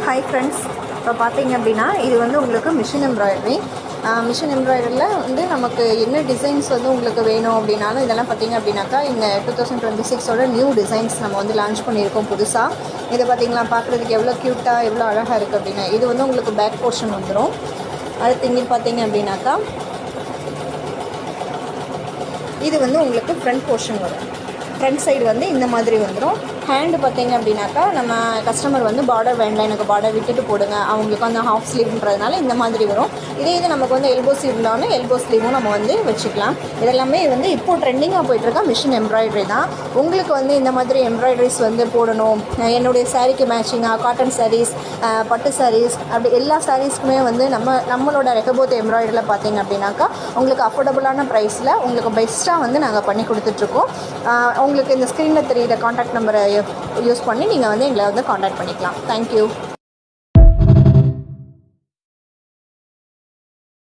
Hi friends, இப்போ பார்த்தீங்க அப்படின்னா இது வந்து உங்களுக்கு மிஷின் எம்ப்ராய்டரி. மிஷின் எம்ப்ராய்டரியில் வந்து நமக்கு என்ன டிசைன்ஸ் வந்து உங்களுக்கு வேணும் அப்படின்னாலும் இதெல்லாம் பார்த்தீங்க அப்படின்னாக்கா இந்த 2026 நியூ டிசைன்ஸ் நம்ம வந்து லான்ச் பண்ணியிருக்கோம் புதுசாக. இதை பார்த்தீங்களா, பார்க்குறதுக்கு எவ்வளோ க்யூட்டாக எவ்வளோ அழகாக இருக்குது அப்படின்னு. இது வந்து உங்களுக்கு பேக் போர்ஷன் வந்துடும். அடுத்து இங்கே பார்த்தீங்க அப்படின்னாக்கா இது வந்து உங்களுக்கு ஃப்ரண்ட் போர்ஷன் வரும். ஃப்ரண்ட் சைடு வந்து இந்த மாதிரி வந்துடும். ஹேண்டு பார்த்தீங்க அப்படின்னாக்கா நம்ம கஸ்டமர் வந்து பார்டர் வேண்டாம், எனக்கு பார்டர் விட்டுட்டு போடுங்க, அவங்களுக்கு வந்து ஹாஃப் ஸ்லீவ்ன்றதுனால இந்த மாதிரி வரும். இது நமக்கு வந்து எல்போ ஸ்லீவ்லான எல்போ ஸ்லீவும் நம்ம வந்து வச்சுக்கலாம். இதெல்லாமே வந்து இப்போது ட்ரெண்டிங்காக போய்ட்டுருக்கா மிஷின் எம்ப்ராய்டரி தான். உங்களுக்கு வந்து இந்த மாதிரி எம்ப்ராய்டரிஸ் வந்து போடணும், என்னுடைய சாரீக்கு மேட்சிங்காக காட்டன் சாரீஸ், பட்டு சாரீஸ், அப்படி எல்லா சாரீஸ்க்குமே வந்து நம்மளோட ரெகபோத் எம்ப்ராய்டரியில் பார்த்தீங்க அப்படின்னாக்கா உங்களுக்கு அஃபோர்டபுளான ப்ரைஸில் உங்களுக்கு பெஸ்ட்டாக வந்து நாங்கள் பண்ணி கொடுத்துட்ருக்கோம். உங்களுக்கு இந்த ஸ்க்ரீனில் தெரியுற காண்டாக்ட் நம்பரை யூஸ் பண்ணி நீங்கள் வந்து எங்களை வந்து காண்டாக்ட் பண்ணிக்கலாம். தேங்க்யூ.